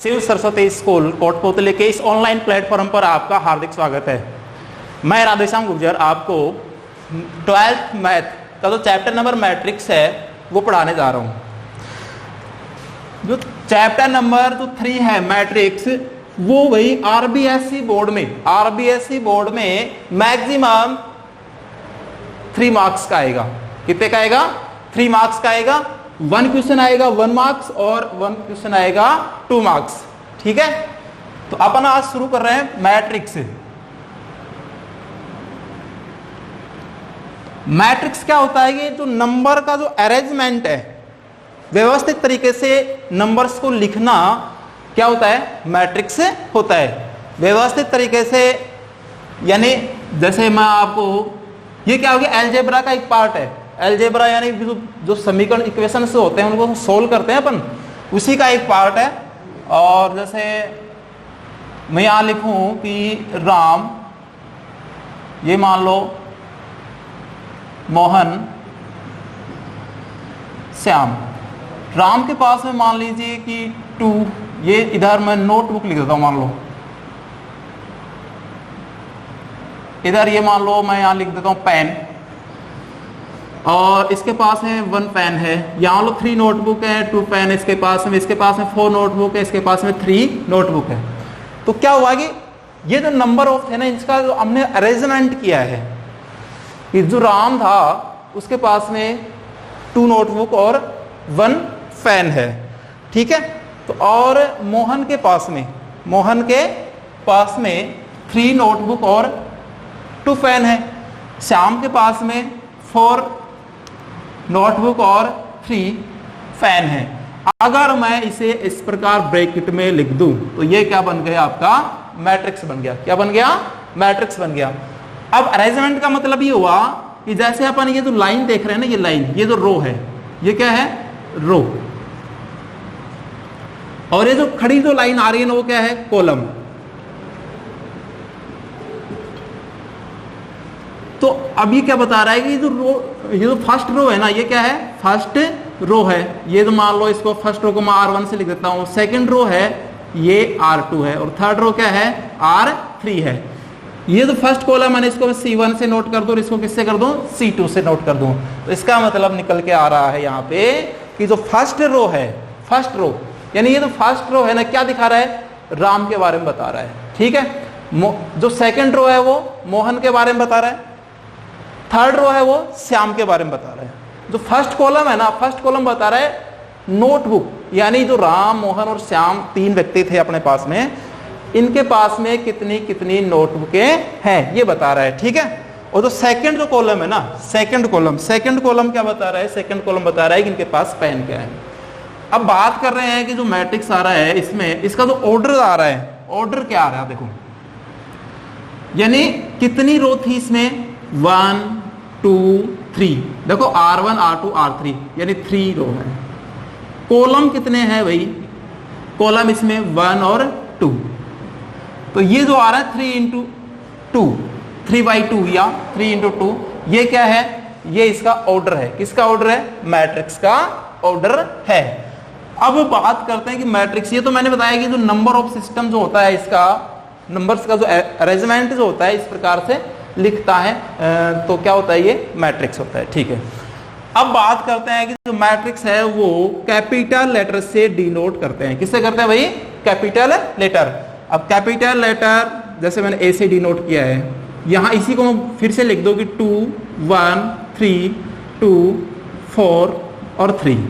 Shiv Saraswati school Kotputli के इस online platform पर आपका हार्दिक स्वागत है। मैं राधेश्याम गुर्जर आपको 12th मैथ का जो चैप्टर नंबर मैट्रिक्स है वो पढ़ाने जा रहा हूँ। जो चैप्टर नंबर जो 3 है मैट्रिक्स, वो वही आरबीएसई बोर्ड में मैक्सिमम 3 मार्क्स का आएगा। कितने का आएगा? 3 मार्क्स का आएगा। 1 क्वेश्चन आएगा 1 मार्क्स और 1 क्वेश्चन आएगा 2 मार्क्स। ठीक है, तो अपन आज शुरू कर रहे हैं मैट्रिक्स से। मैट्रिक्स क्या होता है कि जो नंबर का जो अरेंजमेंट है, व्यवस्थित तरीके से नंबर्स को लिखना क्या होता है? मैट्रिक्स होता है। व्यवस्थित तरीके से, यानी जैसे मैं आपको, ये क्या हो गया? अलजेब्रा का एक पार्ट है। अलजेब्रा यानी जो समीकरण इक्वेशन से होते हैं उनको सोल्व करते हैं अपन, उसी का एक पार्ट है। और जैसे मैं यहां लिखूं कि राम, ये मान लो मोहन, श्याम। राम के पास में मान लीजिए कि 2, ये इधर मैं नोटबुक लिख देता हूं, मान लो इधर, ये मान लो मैं यहां लिख देता हूं पेन, और इसके पास में 1 पेन है। यहाँ लो 3 नोटबुक है, 2 पेन इसके पास में 4 नोटबुक है, इसके पास में 3 नोटबुक है। तो क्या हुआ कि ये जो नंबर ऑफ थे ना, इसका जो हमने अरेंजमेंट किया है कि जो राम था उसके पास में 2 नोटबुक और 1 पेन है। ठीक है, तो और मोहन के पास में 3 नोटबुक और 2 पेन है। श्याम के पास में 4 नोटबुक और 3 पेन है। अगर मैं इसे इस प्रकार ब्रैकेट में लिख दूं तो ये क्या बन गया? आपका मैट्रिक्स बन गया। क्या बन गया? मैट्रिक्स बन गया। अब अरेंजमेंट का मतलब ये हुआ कि जैसे अपन ये जो लाइन देख रहे हैं ना, ये लाइन, ये जो रो है, ये क्या है? रो। और ये जो खड़ी जो लाइन आ रही है ना, वो क्या है? कॉलम। तो अब ये क्या बता रहा है कि ये जो फर्स्ट रो है ना, ये क्या है? फर्स्ट रो है। ये तो मान लो इसको फर्स्ट रो को मैं R1 से लिख देता हूं। सेकंड रो है ये R2 है, और थर्ड रो क्या है? R3 है। ये जो फर्स्ट कॉलम है इसको C1 से नोट कर दो, और इसको किससे कर दूं? C2 से नोट कर दूं। तो इसका मतलब निकल के आ रहा है यहाँ पे कि जो फर्स्ट रो है, फर्स्ट रो यानी ये जो फर्स्ट रो है ना, क्या दिखा रहा है? राम के बारे में बता रहा है। ठीक है, जो सेकंड रो है वो मोहन के बारे में बता रहा है। थर्ड रो है वो श्याम के बारे में बता रहा है। जो फर्स्ट कॉलम है ना, फर्स्ट कॉलम बता रहा है नोटबुक, यानी जो राम, मोहन और श्याम 3 व्यक्ति थे अपने पास में, इनके पास में कितनी कितनी नोटबुकें हैं, ये बता रहा है। ठीक है, और जो सेकंड जो कॉलम है ना, सेकंड कॉलम क्या बता रहा है? सेकंड कॉलम बता रहा है कि इनके पास पेन क्या है। अब बात कर रहे हैं कि जो मैट्रिक्स आ रहा है इसमें, इसका जो ऑर्डर आ रहा है, ऑर्डर क्या आ रहा है? देखो, यानी कितनी रो थी इसमें? 1 2 3। देखो R1 R2 R3 यानी 3 रो है। कॉलम कितने हैं भाई? कॉलम इसमें 1 और 2। तो ये जो आ रहा है 3 × 2, 3/2 या 3 × 2, ये क्या है? ये इसका ऑर्डर है। किसका ऑर्डर है? मैट्रिक्स का ऑर्डर है। अब बात करते हैं कि मैट्रिक्स, ये तो मैंने बताया कि जो नंबर ऑफ सिस्टम जो होता है, इसका नंबर्स का जो अरेंजमेंट जो होता है इस प्रकार से लिखता है, तो क्या होता है? ये मैट्रिक्स होता है। ठीक है, अब बात करते हैं कि जो मैट्रिक्स है वो कैपिटल लेटर से डिनोट करते हैं। किससे करते हैं भाई? Capital letter. अब कैपिटल लेटर जैसे मैंने ए से डिनोट किया है, यहां इसी को फिर से लिख दो कि 2 1 3 2 4 और 3।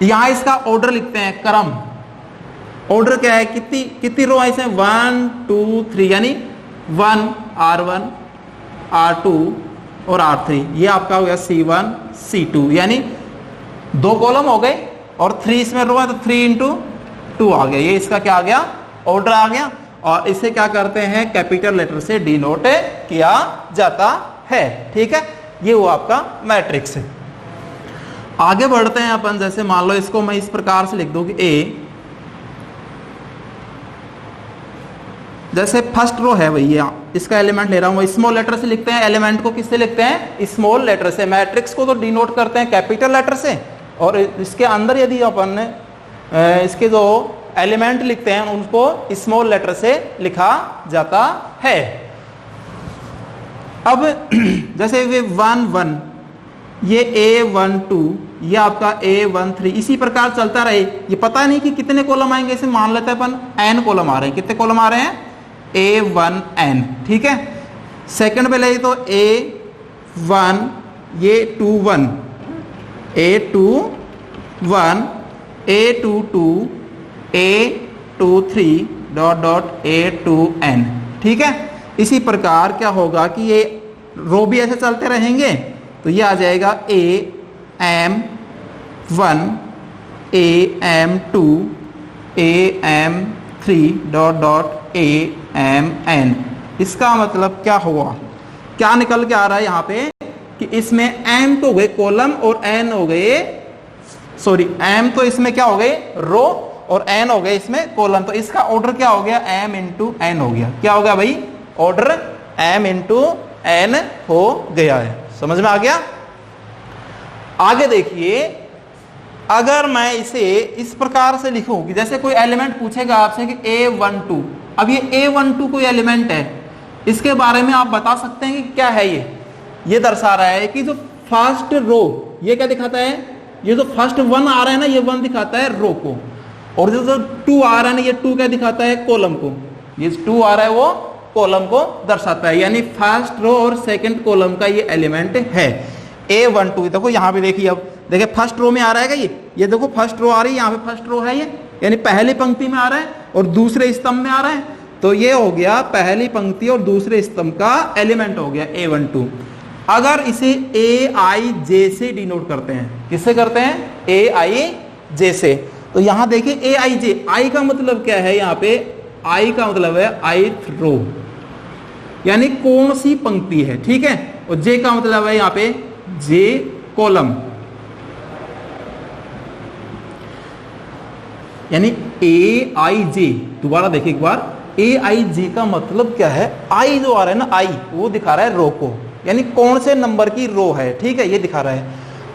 यहां इसका ऑर्डर लिखते हैं, क्रम। ऑर्डर क्या है? कितनी रो है इसमें? 1 2 3, यानी 1 R1 R2 और R3। ये आपका हो गया C1 C2, यानी 2 कॉलम हो गए, और 3 इसमें रो है, तो 3 × 2 आ गया। ये इसका क्या आ गया? ऑर्डर आ गया। और इसे क्या करते हैं? कैपिटल लेटर से डिनोट किया जाता है। ठीक है, ये वो आपका मैट्रिक्स है। आगे बढ़ते हैं अपन। जैसे मान लो इसको मैं इस प्रकार से लिख दूं कि A, जैसे फर्स्ट रो है भैया, इसका एलिमेंट ले रहा हूं, स्मॉल लेटर से लिखते हैं। एलिमेंट को किससे लिखते हैं? स्मॉल लेटर से। मैट्रिक्स को तो डिनोट करते हैं कैपिटल लेटर से, और इसके अंदर यदि अपन इसके जो एलिमेंट लिखते हैं उनको स्मॉल लेटर से लिखा जाता है। अब जैसे ये 1 1, ये A12, ये आपका A13, इसी प्रकार चलता रहे। ये पता नहीं कि कितने कॉलम आएंगे, इसे मान लेते हैं अपन n कॉलम आ रहे हैं। कितने कॉलम आ रहे हैं? A1n, ठीक है। सेकंड पे ले तो A1, ये 2 1, A21, A22, A23 dot dot A2n, ठीक है। इसी प्रकार क्या होगा कि ये रो भी ऐसे चलते रहेंगे, तो ये आ जाएगा AM1, AM2, AM3 dot dot AMN। इसका मतलब क्या हुआ, क्या निकल के आ रहा है यहाँ पे कि इसमें M तो हो गए कॉलम और N हो गए, सॉरी M तो इसमें क्या हो गए रो और N हो गए इसमें कॉलम। तो इसका ऑर्डर क्या हो गया? M इंटू N हो गया। क्या हो गया भाई? ऑर्डर M इंटू N हो गया है। समझ में आ गया? आगे देखिए, अगर मैं इसे इस प्रकार से लिखूं कि जैसे कोई एलिमेंट पूछेगा आपसे कि A12, अब ये A12 कोई एलिमेंट है, इसके बारे में आप बता सकते हैं कि क्या है ये दर्शा रहा है कि जो फर्स्ट रो, ये क्या दिखाता है? ये जो फर्स्ट 1 आ रहा है ना, ये 1 दिखाता है रो को, और जो 2 आ रहा है ना, ये 2 क्या दिखाता है? कॉलम को। ये 2 आ रहा है वो कॉलम को दर्शाता है, यानी फर्स्ट रो और सेकंड कॉलम का ये एलिमेंट है A12। देखो यहाँ पे देखिए, अब देखिए फर्स्ट रो में आ रहा है क्या ये देखो फर्स्ट रो आ रही है, यहाँ पे फर्स्ट रो है ये, यानी पहली पंक्ति में आ रहा है और दूसरे स्तंभ में आ रहा है। तो ये हो गया पहली पंक्ति और दूसरे स्तंभ का एलिमेंट हो गया A12। अगर इसे AIJ से डिनोट करते हैं, किससे करते हैं? AIJ से। तो यहां देखिए AIJ, I का मतलब क्या है? यहाँ पे I का मतलब है ith रो, यानी कौन सी पंक्ति है, ठीक है। और J का मतलब है यहाँ पे J कॉलम, यानी AIJ। दोबारा देखिए एक बार, AIJ का मतलब क्या है? I जो आ रहा है ना, I वो दिखा रहा है रो को, यानी कौन से नंबर की रो है, ठीक है, ये दिखा रहा है।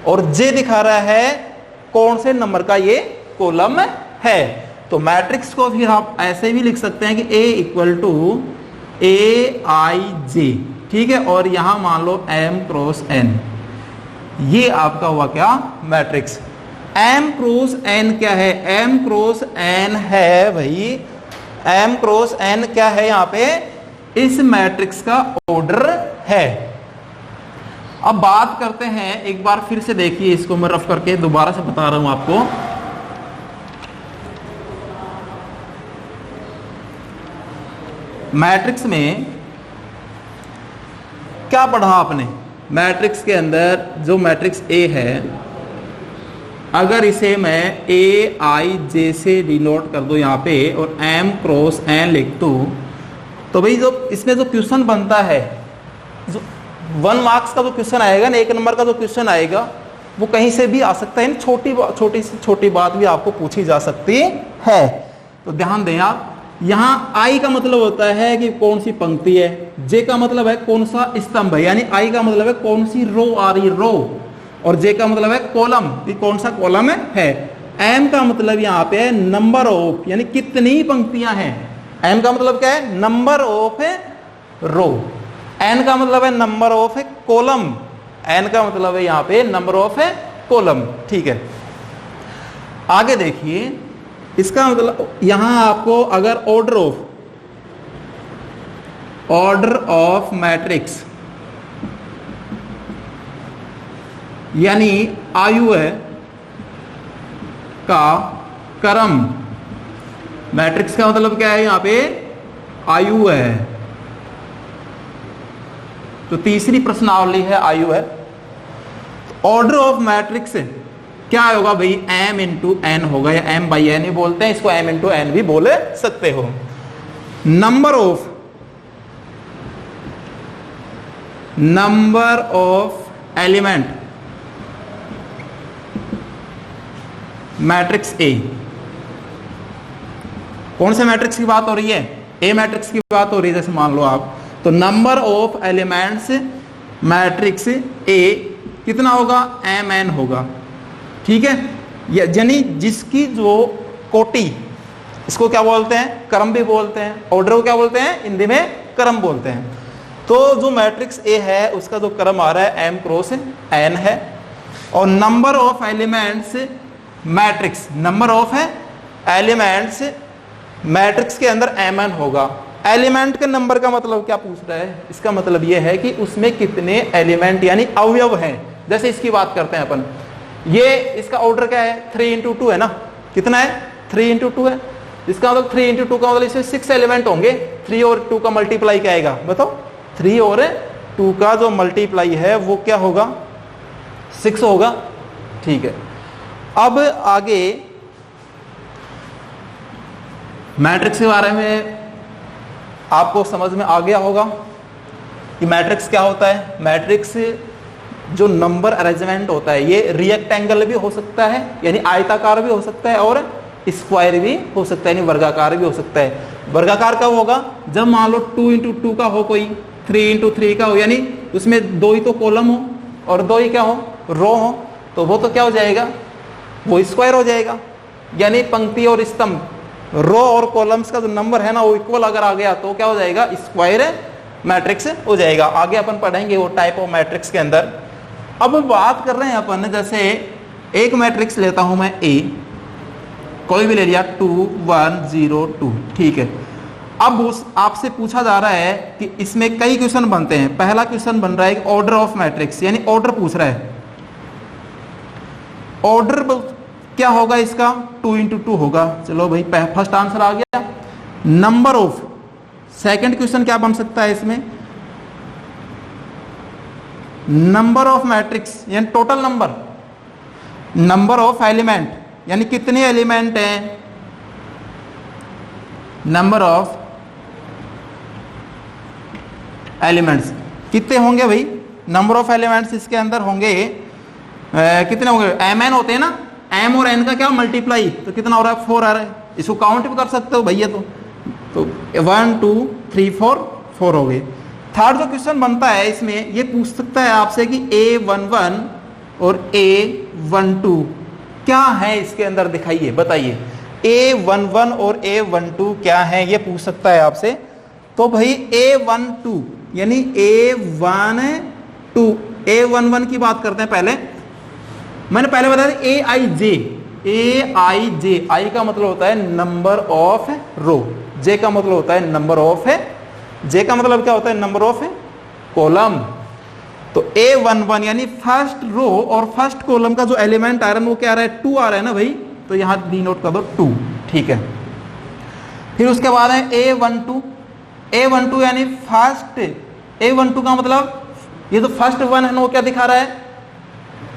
और J दिखा रहा है कौन से नंबर का ये कॉलम है। तो मैट्रिक्स को फिर आप ऐसे भी लिख सकते हैं कि A इक्वल टू AIJ, ठीक है, और यहां मान लो M क्रॉस N। ये आपका हुआ क्या? मैट्रिक्स। M क्रॉस N क्या है? M क्रॉस N है भाई, M क्रॉस N क्या है? यहाँ पे इस मैट्रिक्स का ऑर्डर है। अब बात करते हैं, एक बार फिर से देखिए इसको, मैं रफ करके दोबारा से बता रहा हूं आपको। मैट्रिक्स में क्या पढ़ा आपने? मैट्रिक्स के अंदर जो मैट्रिक्स A है, अगर इसे मैं AIJ से डिनोट कर दूं यहाँ पे और M क्रॉस N लिख दूं, तो भाई जो इसमें जो क्वेश्चन बनता है, जो 1 मार्क्स का जो क्वेश्चन आएगा ना, 1 नंबर का जो क्वेश्चन आएगा, वो कहीं से भी आ सकता है। छोटी से छोटी बात भी आपको पूछी जा सकती है। तो ध्यान दें आप, यहाँ I का मतलब होता है कि कौन सी पंक्ति है, J का मतलब है कौन सा स्तंभ है, यानी I का मतलब है कौन सी रो आ रही रो, और J का मतलब है कॉलम, कि कौन सा कॉलम है। M का मतलब यहाँ पे है नंबर ऑफ, यानी कितनी पंक्तियां हैं। M का मतलब क्या है? Number of row. N का मतलब है नंबर ऑफ कॉलम, N का मतलब है यहाँ पे नंबर ऑफ कॉलम, ठीक है। आगे देखिए, इसका मतलब यहां आपको अगर ऑर्डर ऑफ मैट्रिक्स, यानी आयु है का क्रम, मैट्रिक्स का मतलब क्या है? यहां पे आयु है, तो तीसरी प्रश्नावली है आयु है। ऑर्डर ऑफ मैट्रिक्स क्या होगा भाई? M इंटू N होगा, या M बाई N ही बोलते हैं इसको, M इंटू N भी बोले सकते हो। Number of element matrix A, कौन से मैट्रिक्स की बात हो रही है? A मैट्रिक्स की बात हो रही है। जैसे मान लो आप, तो number of elements matrix A कितना होगा? MN होगा, ठीक है, यानी जिसकी जो कोटि, इसको क्या बोलते हैं, क्रम भी बोलते हैं। ऑर्डर को क्या बोलते हैं, हिंदी में क्रम बोलते हैं। तो जो मैट्रिक्स ए है उसका जो क्रम आ रहा है m क्रॉस n है, और number of elements matrix, number of elements matrix के अंदर mn होगा। एलिमेंट के नंबर का मतलब क्या पूछ रहा है, इसका मतलब यह है कि उसमें कितने एलिमेंट यानी अवयव हैं। जैसे इसकी बात करते हैं अपन, ये इसका ऑर्डर क्या है, 3 इंटू 2 है ना, कितना है, 3 इंटू 2 है। इसका मतलब 3 इंटू 2 का मतलब इसमें 6 एलिमेंट होंगे। 3 और 2 का मल्टीप्लाई क्या आएगा बताओ, 3 और 2 का जो मल्टीप्लाई है वो क्या होगा, 6 होगा। ठीक है, अब आगे मैट्रिक्स के बारे में आपको समझ में आ गया होगा कि मैट्रिक्स क्या होता है। मैट्रिक्स जो नंबर अरेंजमेंट होता है ये रिएक्टेंगल भी हो सकता है यानी आयताकार भी हो सकता है, और स्क्वायर भी हो सकता है यानी वर्गाकार भी हो सकता है। वर्गाकार कब होगा, जब मान लो 2 इंटू 2 का हो, कोई 3 इंटू 3 का हो, यानी उसमें 2 ही तो कॉलम हो और 2 ही क्या हो, रो हो, तो वो तो क्या हो जाएगा, वो स्क्वायर हो जाएगा। यानी पंक्ति और स्तंभ, रो और कॉलम्स का जो नंबर है ना वो इक्वल अगर आ गया तो क्या हो जाएगा, स्क्वायर मैट्रिक्स हो जाएगा। आगे अपन पढ़ेंगे वो टाइप ऑफ मैट्रिक्स के अंदर। अब बात कर रहे हैं अपन, जैसे एक मैट्रिक्स लेता हूं मैं ए, कोई भी ले लिया 2 1 0 2, ठीक है। अब उस आपसे पूछा जा रहा है कि इसमें कई क्वेश्चन बनते हैं। पहला क्वेश्चन बन रहा है ऑर्डर ऑफ मैट्रिक्स, यानी ऑर्डर पूछ रहा है। ऑर्डर क्या होगा इसका, 2 इंटू 2 होगा। चलो भाई फर्स्ट आंसर आ गया। नंबर ऑफ, सेकंड क्वेश्चन क्या बन सकता है इसमें, नंबर ऑफ मैट्रिक्स यानी total number, number of element यानी कितने एलिमेंट हैं, नंबर ऑफ एलिमेंट्स कितने होंगे भाई, नंबर ऑफ एलिमेंट्स इसके अंदर होंगे कितने होंगे, mn होते हैं ना, m और n का क्या मल्टीप्लाई, तो कितना हो रहा है, 4 आ रहा है। इसको काउंट भी कर सकते हो भैया, तो 1 2 3 4 हो गए। थर्ड जो क्वेश्चन बनता है इसमें ये पूछ सकता है आपसे कि A11 और A12 क्या है इसके अंदर, दिखाइए बताइए। A11 और A12 क्या है ये पूछ सकता है आपसे। तो भाई A12 यानी A11 की बात करते हैं। पहले मैंने बताया AIJ, आई का मतलब होता है नंबर ऑफ रो, जे का मतलब होता है नंबर ऑफ जे का मतलब क्या होता है, नंबर ऑफ कॉलम। तो A11 यानी फर्स्ट रो और फर्स्ट कॉलम का जो एलिमेंट आ रहा है वो क्या आ रहा है, 2 आ रहा है ना भाई, तो यहां डी नोट कर दो 2, ठीक है। फिर उसके बाद है A12 यानी फर्स्ट, A12 का मतलब ये तो फर्स्ट वन है ना, वो क्या दिखा रहा है,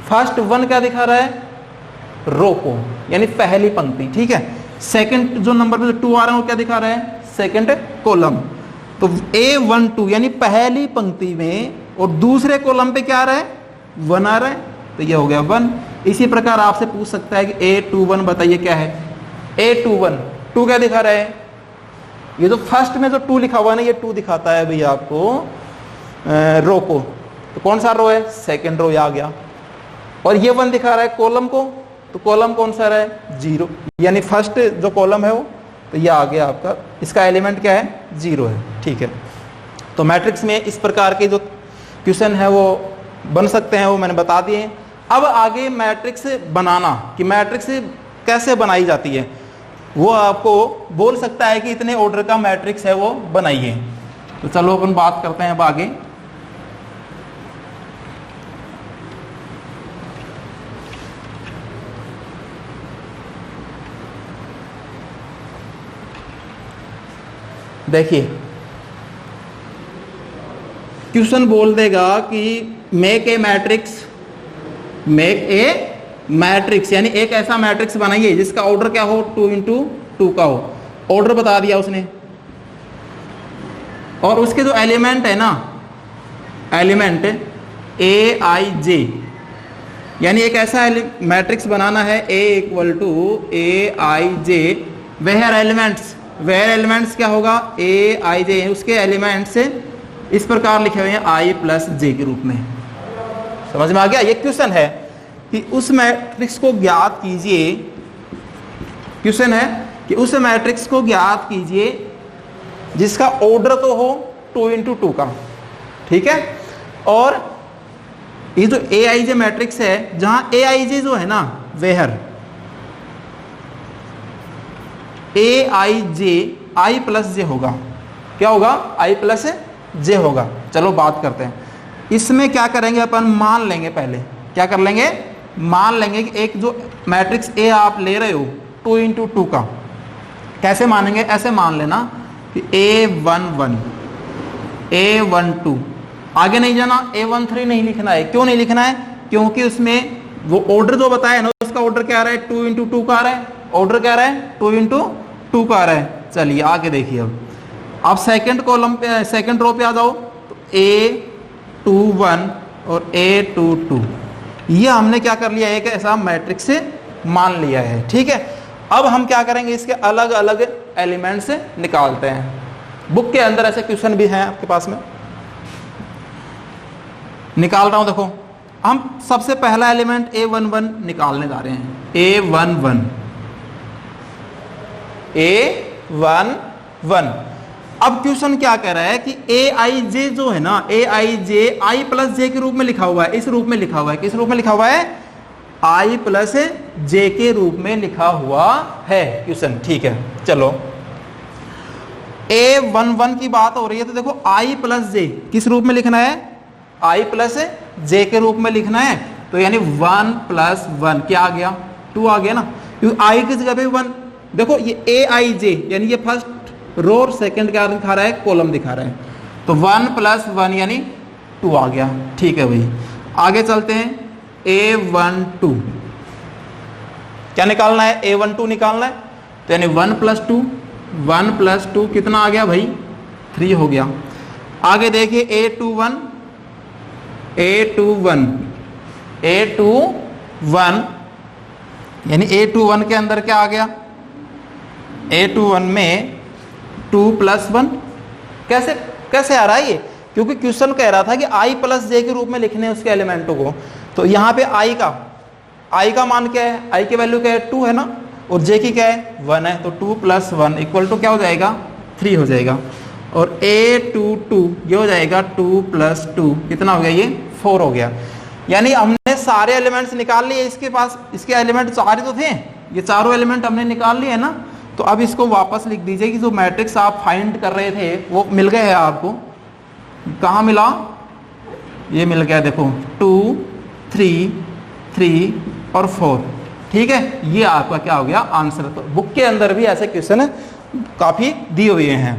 फर्स्ट वन क्या दिखा रहा है, रो को यानी पहली पंक्ति, ठीक है। सेकंड जो नंबर पे 2 आ रहा है वो क्या दिखा रहा है, सेकंड कॉलम। तो A12 यानी पहली पंक्ति में, और दूसरे कॉलम पे क्या आ रहा है, 1 आ रहा है, तो ये हो गया 1। इसी प्रकार आपसे पूछ सकता है कि A21 बताइए क्या है। A21 2 क्या दिखा रहा है, ये जो फर्स्ट में जो 2 लिखा हुआ है ना, ये 2 दिखाता है भैया आपको रो को, तो कौन सा रो है, सेकंड रो आ गया। और ये 1 दिखा रहा है कॉलम को, तो कॉलम कौन सा रहा है, 0, यानी फर्स्ट जो कॉलम है वो, तो ये आ गया आपका, इसका एलिमेंट क्या है, 0 है, ठीक है। तो मैट्रिक्स में इस प्रकार के जो क्वेश्चन है वो बन सकते हैं, वो मैंने बता दिए। अब आगे मैट्रिक्स बनाना, कि मैट्रिक्स कैसे बनाई जाती है, वो आपको बोल सकता है कि इतने ऑर्डर का मैट्रिक्स है वो बनाइए। तो चलो अपन बात करते हैं अब आगे। देखिए क्वेश्चन बोल देगा कि मेक ए मैट्रिक्स यानी एक ऐसा मैट्रिक्स बनाइए जिसका ऑर्डर क्या हो, 2 इंटू 2 का हो। ऑर्डर बता दिया उसने, और उसके जो एलिमेंट है ना, एलिमेंट AIJ, यानी एक ऐसा मैट्रिक्स बनाना है A = AIJ, वेयर एलिमेंट्स क्या होगा, AIJ, उसके एलिमेंट्स इस प्रकार लिखे हुए हैं I + J के रूप में। समझ में आ गया। ये क्वेश्चन है कि उस मैट्रिक्स को ज्ञात कीजिए क्वेश्चन है कि उस मैट्रिक्स को ज्ञात कीजिए जिसका ऑर्डर तो हो 2 into 2 का, ठीक है। और ये जो Aij मैट्रिक्स है, जहां Aij जो है ना वेहर Aij i प्लस जे होगा, क्या होगा, i प्लस जे होगा। चलो बात करते हैं, इसमें क्या करेंगे अपन, मान लेंगे पहले, क्या कर लेंगे, मान लेंगे कि एक जो मैट्रिक्स A आप ले रहे हो 2 into 2 का, कैसे मानेंगे, ऐसे मान लेना कि A11 A12, आगे नहीं जाना, A13 नहीं लिखना है। क्यों नहीं लिखना है, क्योंकि उसमें वो ऑर्डर जो बताया ना, उसका ऑर्डर क्या आ रहा है, 2 into 2 का आ रहा है, ऑर्डर क्या आ रहा है, 2 into 2 का आ रहा है। चलिए आगे देखिए, अब सेकंड कॉलम पे, सेकंड रो पे आ जाओ, तो A21 और A22, ये हमने क्या कर लिया है, एक ऐसा मैट्रिक्स से मान लिया है, ठीक है। अब हम क्या करेंगे, इसके अलग अलग एलिमेंट्स निकालते हैं। बुक के अंदर ऐसे क्वेश्चन भी हैं आपके पास में, निकाल रहा हूं, देखो। हम सबसे पहला एलिमेंट A11 निकालने जा रहे हैं, A11 अब क्वेश्चन क्या कह रहा है कि Aij जो है ना, Aij i प्लस जे के रूप में लिखा हुआ है, इस रूप में लिखा हुआ है, किस रूप में लिखा हुआ है, i प्लस जे के रूप में लिखा हुआ है क्वेश्चन, ठीक है। चलो A11 की बात हो रही है, तो देखो i प्लस जे किस रूप में लिखना है, i प्लस जे के रूप में लिखना है, तो यानी 1 प्लस 1 क्या आ गया, 2 आ गया ना, क्योंकि i की जगह पे 1। देखो ये Aij यानी ये फर्स्ट रो और सेकंड क्या दिखा रहा है, कॉलम दिखा रहा है, तो 1 प्लस 1 यानी 2 आ गया, ठीक है भाई। आगे चलते हैं, A12 क्या निकालना है, A12 निकालना है, तो यानी 1 प्लस 2 कितना आ गया भाई, 3 हो गया। आगे देखिए A21 यानी A21 के अंदर क्या आ गया, A21 में 2 प्लस 1, कैसे आ रहा है ये, क्योंकि क्वेश्चन कह रहा था कि i प्लस जे के रूप में लिखने हैं उसके एलिमेंटों को, तो यहाँ पे i का मान क्या है, i की वैल्यू क्या है, 2 है ना, और j की क्या है, 1 है, तो 2 प्लस 1 इक्वल टू क्या हो जाएगा, 3 हो जाएगा। और A22 ये हो जाएगा 2 प्लस 2 कितना हो गया, ये 4 हो गया। यानी हमने सारे एलिमेंट्स निकाल लिए, इसके पास इसके एलिमेंट 4 ही तो थे, ये चारों एलिमेंट हमने निकाल लिए ना। तो अब इसको वापस लिख दीजिए कि जो मैट्रिक्स आप फाइंड कर रहे थे वो मिल गए हैं आपको, कहाँ मिला, ये मिल गया, देखो 2 3 3 और 4, ठीक है। ये आपका क्या हो गया, आंसर। तो बुक के अंदर भी ऐसे क्वेश्चन काफी दिए हुए हैं।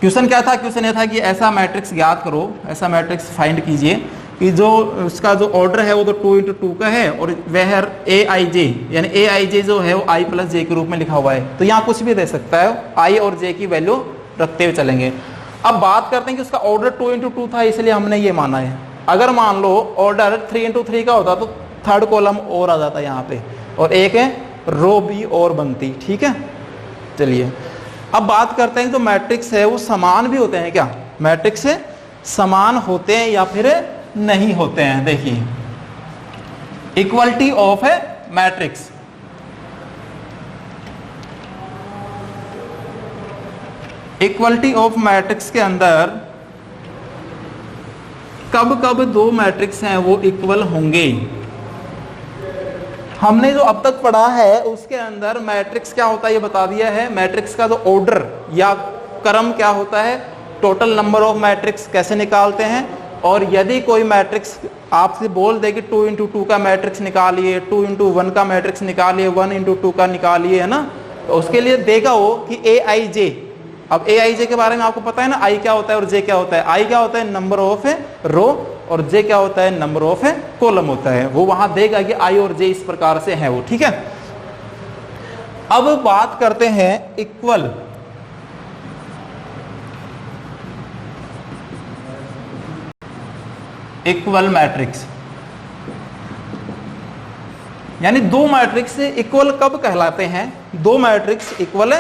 क्वेश्चन क्या था, क्वेश्चन ये था कि ऐसा मैट्रिक्स ज्ञात करो, ऐसा मैट्रिक्स फाइंड कीजिए कि जो उसका जो ऑर्डर है वो तो 2 into 2 का है, और वह Aij यानी Aij जो है वो i प्लस जे के रूप में लिखा हुआ है, तो यहाँ कुछ भी दे सकता है, i और j की वैल्यू रखते हुए चलेंगे। अब बात करते हैं कि उसका ऑर्डर 2 into 2 था, इसलिए हमने ये माना है। अगर मान लो ऑर्डर 3 into 3 का होता तो थर्ड कॉलम और आ जाता यहाँ पे, और एक रो भी और बनती, ठीक है। चलिए अब बात करते हैं तो मैट्रिक्स है वो समान भी होते हैं क्या, मैट्रिक्स समान होते हैं या फिर नहीं होते हैं। देखिए इक्वलिटी ऑफ है मैट्रिक्स, इक्वलिटी ऑफ मैट्रिक्स के अंदर कब कब दो मैट्रिक्स हैं वो इक्वल होंगे। हमने जो अब तक पढ़ा है उसके अंदर मैट्रिक्स क्या होता है ये बता दिया है, मैट्रिक्स का जो ऑर्डर या क्रम क्या होता है, टोटल नंबर ऑफ मैट्रिक्स कैसे निकालते हैं, और यदि कोई मैट्रिक्स आपसे बोल दे कि 2 into 2 का मैट्रिक्स निकालिए, 2 into 1 का मैट्रिक्स निकालिए, 1 into 2 का निकालिए, है ना, तो उसके लिए देगा वो कि Aij। अब Aij के बारे में आपको पता है ना, i क्या होता है और j क्या होता है। i क्या होता है, नंबर ऑफ रो, और j क्या होता है, नंबर ऑफ कॉलम होता है। वो वहां देगा कि i और j इस प्रकार से है वो, ठीक है। अब बात करते हैं इक्वल, इक्वल मैट्रिक्स, यानी दो मैट्रिक्स इक्वल कब कहलाते हैं, दो मैट्रिक्स इक्वल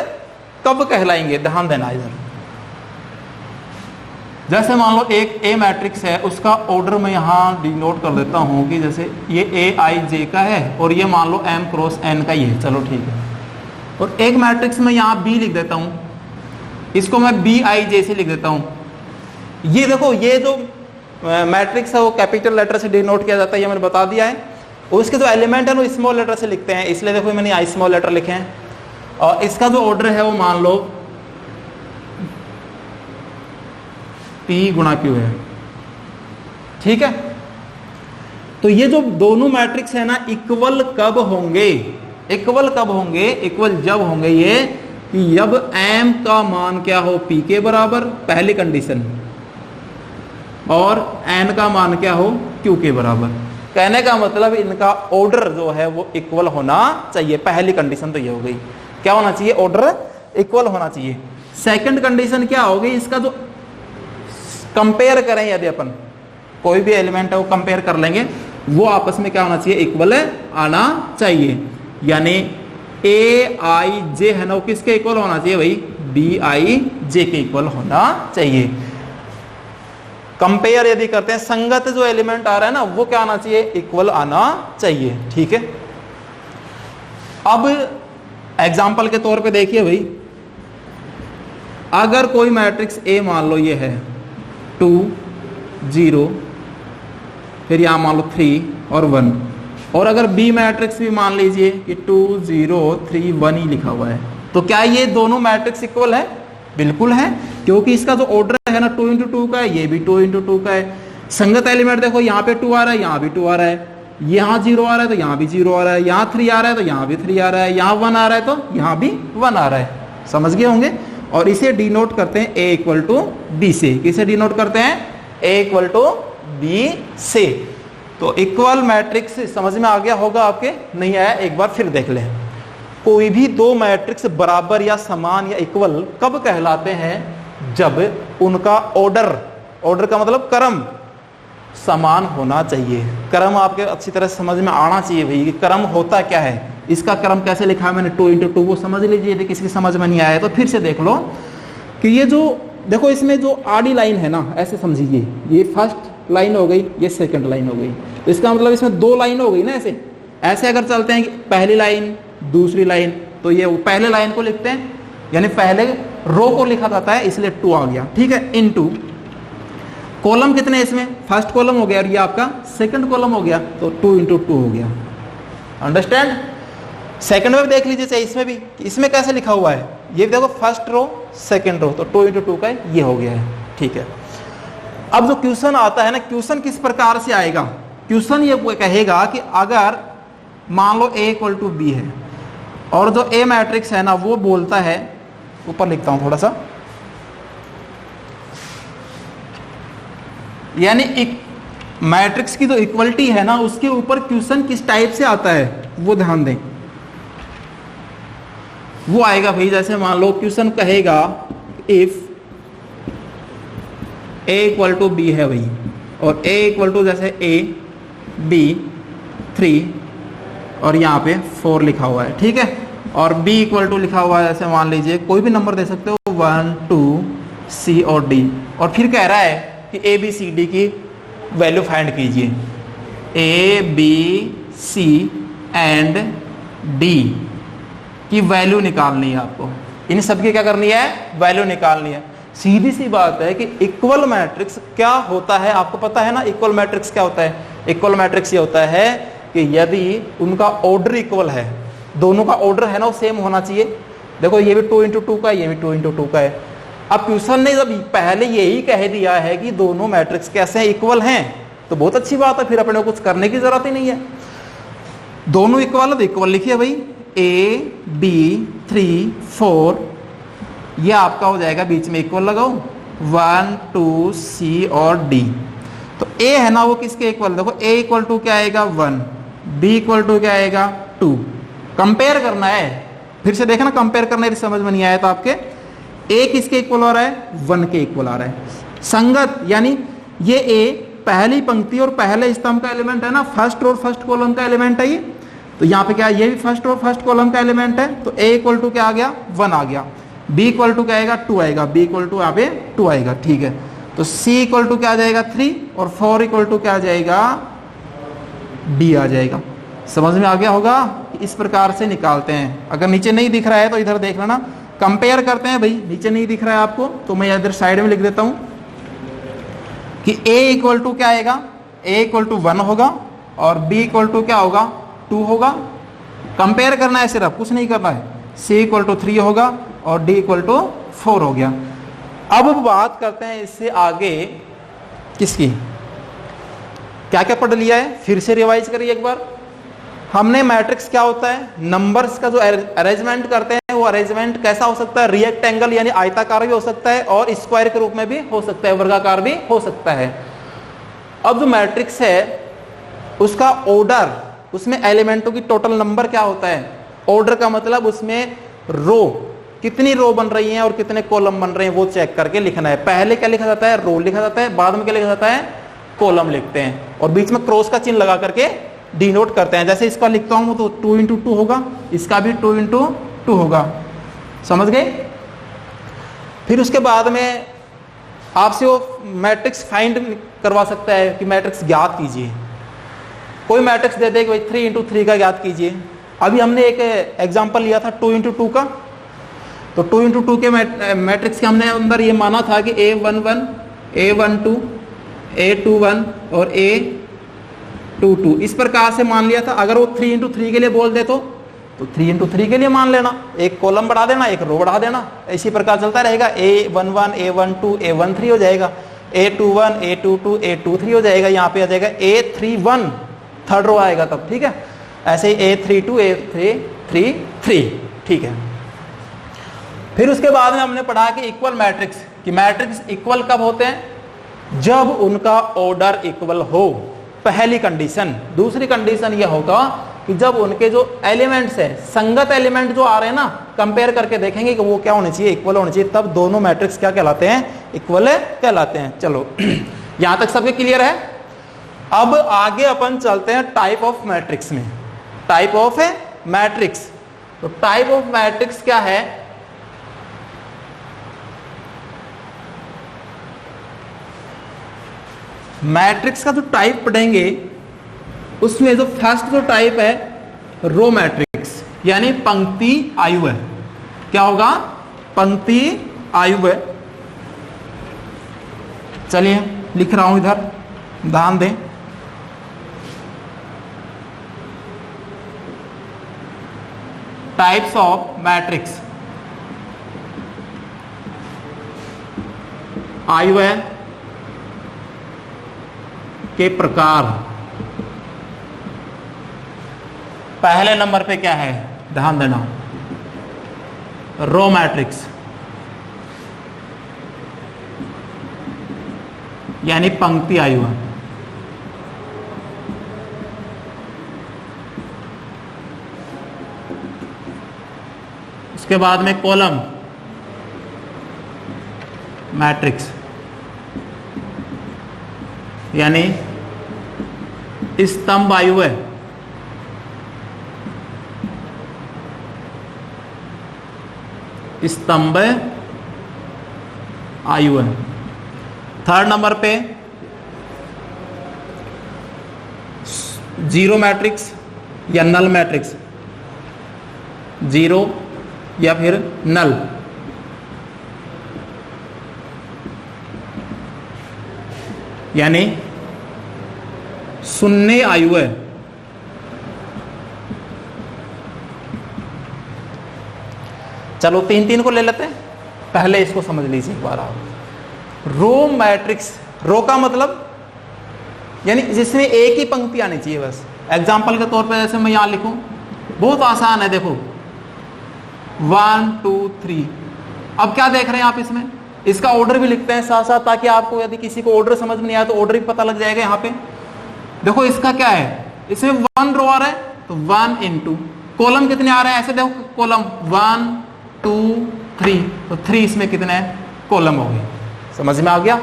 कब कहलाएंगे, ध्यान देना इधर। जैसे मान लो एक ए मैट्रिक्स है, उसका ऑर्डर मैं यहां डिनोट कर देता हूं कि जैसे ये Aij का है और ये मान लो m क्रॉस n का ही है, चलो ठीक है। और एक मैट्रिक्स में यहां बी लिख देता हूं, इसको मैं बी आई जे से लिख देता हूं। ये देखो ये जो मैट्रिक्स है वो कैपिटल लेटर से डिनोट किया जाता है, ये मैंने बता दिया है। और इसके जो एलिमेंट है वो स्मॉल लेटर से लिखते हैं, इसलिए देखो मैंने आई स्मॉल लेटर लिखे हैं। और इसका जो ऑर्डर है वो मान लो P गुणा Q है, ठीक है। तो ये जो दोनों मैट्रिक्स है ना इक्वल कब होंगे, इक्वल कब होंगे, इक्वल जब होंगे ये कि जब m का मान क्या हो P के बराबर, पहली कंडीशन, और n का मान क्या हो Q के बराबर। कहने का मतलब इनका ऑर्डर जो है वो इक्वल होना चाहिए। पहली कंडीशन तो ये हो गई, क्या होना चाहिए, ऑर्डर इक्वल होना चाहिए। सेकंड कंडीशन क्या होगी, इसका जो कंपेयर करें, यदि अपन कोई भी एलिमेंट है वो कंपेयर कर लेंगे, वो आपस में क्या होना चाहिए, इक्वल आना चाहिए। यानी ए आई जे है ना वो किसके इक्वल होना चाहिए भाई, बी आई जे के इक्वल होना चाहिए। कंपेयर यदि करते हैं, संगत जो एलिमेंट आ रहा है ना वो क्या आना चाहिए, इक्वल आना चाहिए, ठीक है। अब एग्जाम्पल के तौर पे देखिए भाई, अगर कोई मैट्रिक्स ए मान लो ये है 2 0, फिर यहां मान लो 3 और 1, और अगर बी मैट्रिक्स भी मान लीजिए कि 2 0 3 1 ही लिखा हुआ है, तो क्या ये दोनों मैट्रिक्स इक्वल है, बिल्कुल है, क्योंकि इसका जो ऑर्डर है ना 2 into 2 का है, ये भी 2 into 2 का है। संगत एलिमेंट देखो यहाँ पे 2 आ रहा है, यहाँ भी 2 आ रहा है, यहाँ 0 आ रहा है तो यहाँ भी 0 आ रहा है, यहाँ 3 आ रहा है तो यहाँ भी 3 आ रहा है, यहाँ 1 आ रहा है तो यहाँ भी 1 आ रहा है। समझ गए होंगे। और इसे डिनोट करते हैं a इक्वल टू बी से। किसे डिनोट करते हैं, a इक्वल टू बी से। तो इक्वल मैट्रिक्स समझ में आ गया होगा आपके, नहीं आया एक बार फिर देख लें। कोई भी दो मैट्रिक्स बराबर या समान या इक्वल कब कहलाते हैं, जब उनका ऑर्डर, ऑर्डर का मतलब क्रम समान होना चाहिए। क्रम आपके अच्छी तरह समझ में आना चाहिए भाई, क्रम होता क्या है, इसका क्रम कैसे लिखा है मैंने 2 into 2, वो समझ लीजिए। यदि किसी की समझ में नहीं आया तो फिर से देख लो कि ये जो देखो इसमें जो आड़ी लाइन है ना, ऐसे समझिए, ये फर्स्ट लाइन हो गई, ये सेकंड लाइन हो गई, तो इसका मतलब इसमें 2 लाइन हो गई ना। ऐसे ऐसे अगर चलते हैं कि पहली लाइन दूसरी लाइन, तो ये पहले लाइन को लिखते हैं, यानी पहले रो को लिखा जाता है, इसलिए 2 आ गया, ठीक है। इनटू कॉलम कितने इसमें, फर्स्ट कॉलम हो गया और ये आपका सेकंड कॉलम हो गया, तो 2 into 2 हो गया। अंडरस्टैंड। सेकंड में भी देख लीजिए, चाहिए इसमें भी, इसमें कैसे लिखा हुआ है, ये देखो फर्स्ट रो सेकंड रो, तो 2 into 2 का ये हो गया है, ठीक है। अब जो क्वेश्चन आता है ना, क्वेश्चन किस प्रकार से आएगा, क्वेश्चन ये कहेगा कि अगर मान लो a इक्वल टू बी है और जो a मैट्रिक्स है ना वो बोलता है, ऊपर लिखता हूं थोड़ा सा, यानी एक मैट्रिक्स की जो इक्वलिटी है ना उसके ऊपर क्वेश्चन किस टाइप से आता है वो ध्यान दें। वो आएगा भाई, जैसे मान लो क्वेश्चन कहेगा if a equal to B है भाई, और a इक्वल टू जैसे a b 3 और यहाँ पे 4 लिखा हुआ है, ठीक है, और b इक्वल टू लिखा हुआ है, जैसे मान लीजिए कोई भी नंबर दे सकते हो 1 2 c और d, और फिर कह रहा है कि a b c d की वैल्यू फाइंड कीजिए, a b c and d की वैल्यू निकालनी है आपको। इन सब की क्या करनी है, वैल्यू निकालनी है। सीधी सी बात है कि इक्वल मैट्रिक्स क्या होता है, आपको पता है ना इक्वल मैट्रिक्स क्या होता है। इक्वल मैट्रिक्स ये होता है कि यदि उनका ऑर्डर इक्वल है, दोनों का ऑर्डर है ना वो सेम होना चाहिए। देखो ये भी 2 into 2 का है, ये भी 2 into 2 का है। अब क्वेश्चन ने जब पहले यही कह दिया है कि दोनों मैट्रिक्स कैसे हैं, इक्वल हैं, तो बहुत अच्छी बात है, फिर अपने को कुछ करने की जरूरत ही नहीं है। दोनों इक्वल है तो इक्वल लिखिए भाई, a b 3 4, ये आपका हो जाएगा, बीच में इक्वल लगाओ 1 2 c और d। तो a है ना वो किसके इक्वल, देखो a इक्वल टू क्या आएगा 1, b इक्वल टू क्या आएगा 2। कंपेयर करना है, फिर से देखना, कंपेयर करना है, समझ में नहीं आया तो आपके a किसके इक्वल हो रहा है, 1 के इक्वल आ रहा है। संगत यानी ये a पहली पंक्ति और पहले स्तंभ का एलिमेंट है ना, फर्स्ट और फर्स्ट कॉलम का एलिमेंट है ये, तो यहाँ पे क्या है, ये भी फर्स्ट और फर्स्ट कॉलम का एलिमेंट है, तो a इक्वल टू क्या आ गया 1 आ गया, b इक्वल टू क्या आएगा 2 आएगा, b इक्वल टू यहाँ पे 2 आएगा, ठीक है। तो c इक्वल टू क्या आ जाएगा 3 और 4 इक्वल टू क्या आ जाएगा d आ जाएगा। समझ में आ गया होगा। इस प्रकार से निकालते हैं। अगर नीचे नहीं दिख रहा है तो इधर देख लेना, कंपेयर करते हैं। भाई नीचे नहीं दिख रहा है आपको तो मैं इधर साइड में लिख देता हूं कि a इक्वल टू क्या आएगा, a इक्वल टू 1 होगा और b इक्वल टू क्या होगा, 2 होगा। कंपेयर करना है, सिर्फ कुछ नहीं करना है। c इक्वल टू 3 होगा और d इक्वल टू 4 हो गया। अब बात करते हैं इससे आगे किसकी, क्या क्या पढ़ लिया है, फिर से रिवाइज करिए एक बार। हमने मैट्रिक्स क्या होता है, नंबर्स का जो अरेंजमेंट करते हैं वो अरेंजमेंट कैसा हो सकता है, रिएक्टेंगल यानी आयताकार भी हो सकता है और स्क्वायर के रूप में भी हो सकता है, वर्गाकार भी हो सकता है। अब जो मैट्रिक्स है उसका ऑर्डर, उसमें एलिमेंटों की टोटल नंबर क्या होता है। ऑर्डर का मतलब उसमें रो, कितनी रो बन रही हैं और कितने कॉलम बन रहे हैं वो चेक करके लिखना है। पहले क्या लिखा जाता है, रो लिखा जाता है, बाद में क्या लिखा जाता है, कॉलम लिखते हैं और बीच में क्रॉस का चिन्ह लगा करके डिनोट करते हैं। जैसे इसका लिखता हूं तो 2 इंटू 2 होगा, इसका भी 2 इंटू 2 होगा। समझ गए। फिर उसके बाद में आपसे वो मैट्रिक्स फाइंड करवा सकता है कि मैट्रिक्स ज्ञात कीजिए। कोई मैट्रिक्स दे दे कि भाई 3 इंटू 3 का ज्ञात कीजिए। अभी हमने एक एग्जाम्पल लिया था 2 इंटू 2 का, तो 2 इंटू 2 के मैट्रिक्स के हमने अंदर ये माना था कि A11, A12, A21 और A22 इस प्रकार से मान लिया था। अगर वो 3 इंटू 3 के लिए बोल दे तो 3 इंटू 3 के लिए मान लेना, एक कॉलम बढ़ा देना, एक रो बढ़ा देना, इसी प्रकार चलता रहेगा। A11, A12, A13 हो जाएगा, A21, A22, A23 हो जाएगा, यहाँ पे आ जाएगा A31, थर्ड रो आएगा तब, ठीक है। ऐसे ही A32, A33, ठीक है। फिर उसके बाद में हमने पढ़ा कि इक्वल मैट्रिक्स, कि मैट्रिक्स इक्वल कब होते हैं, जब उनका ऑर्डर इक्वल हो, पहली कंडीशन। दूसरी कंडीशन यह होगा कि जब उनके जो एलिमेंट्स है, संगत एलिमेंट जो आ रहे हैं ना, कंपेयर करके देखेंगे कि वो क्या होने चाहिए, इक्वल होने चाहिए, तब दोनों मैट्रिक्स क्या कहलाते हैं, इक्वल कहलाते हैं। चलो यहां तक सबके क्लियर है। अब आगे अपन चलते हैं टाइप ऑफ मैट्रिक्स में। टाइप ऑफ मैट्रिक्स, तो टाइप ऑफ मैट्रिक्स क्या है, मैट्रिक्स का जो टाइप पढ़ेंगे उसमें जो फर्स्ट जो टाइप है रो मैट्रिक्स, यानी पंक्ति आयु है। क्या होगा, पंक्ति आयु है। चलिए लिख रहा हूं इधर, ध्यान दें। टाइप्स ऑफ मैट्रिक्स, आयु है के प्रकार। पहले नंबर पे क्या है, ध्यान देना, रो मैट्रिक्स यानी पंक्ति आयु है। उसके बाद में कॉलम मैट्रिक्स यानी स्तंभ आयु है। स्तंभ आयु है। थर्ड नंबर पे जीरो मैट्रिक्स या नल मैट्रिक्स, जीरो या फिर नल। यानी शून्य आयु है। चलो तीन तीन को ले लेते हैं, पहले इसको समझ लीजिए एक बार आप। रो मैट्रिक्स, रो का मतलब यानी जिसमें एक ही पंक्ति आनी चाहिए बस। एग्जाम्पल के तौर पे जैसे मैं यहां लिखूं, बहुत आसान है, देखो 1 2 3। अब क्या देख रहे हैं आप, इसमें इसका ऑर्डर भी लिखते हैं साथ साथ, ताकि आपको यदि किसी को ऑर्डर समझ में नहीं आया तो ऑर्डर भी पता लग जाएगा। यहाँ पे देखो इसका क्या है, इसमें 1 रो आ रहा है तो 1 इंटू कॉलम कितने आ रहे हैं, ऐसे देखो कॉलम 1 2 3, तो 3 इसमें कितने कॉलम हो गए। समझ में आ गया।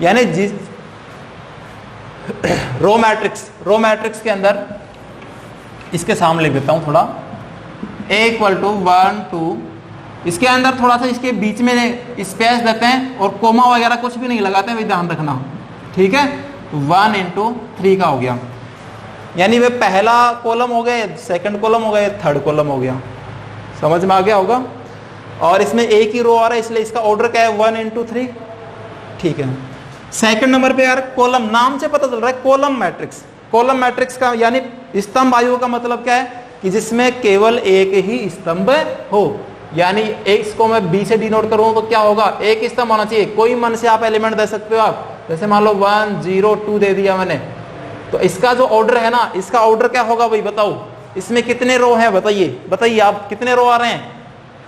यानी जिस रो मैट्रिक्स के अंदर इसके सामने लिख देता हूं थोड़ा, A इक्वल टू 1 2, इसके अंदर थोड़ा सा इसके बीच में स्पेस देते हैं और कोमा वगैरह कुछ भी नहीं लगाते हैं, ध्यान रखना, ठीक है। 1 इंटू 3 का हो गया। यानी वे पहला कॉलम हो गया, सेकंड कॉलम हो गया, थर्ड कॉलम हो गया। समझ में आ गया होगा। और इसमें एक ही रो आ रहा है, इसलिए इसका ऑर्डर क्या है 1 into 3। ठीक है। सेकंड नंबर पे यार कॉलम, नाम से पता चल रहा है कॉलम मैट्रिक्स। कॉलम मैट्रिक्स का यानी स्तंभ आयु का मतलब क्या है कि जिसमें केवल एक ही स्तंभ हो। यानी इसको मैं बी से डिनोट करूं तो क्या होगा, एक स्तंभ होना चाहिए। कोई मन से आप एलिमेंट दे सकते हो आप, जैसे मान लो 1 0 2 दे दिया मैंने, तो इसका जो ऑर्डर है ना, इसका ऑर्डर क्या होगा भाई बताओ। इसमें कितने रो हैं बताइए आप, कितने रो आ रहे हैं।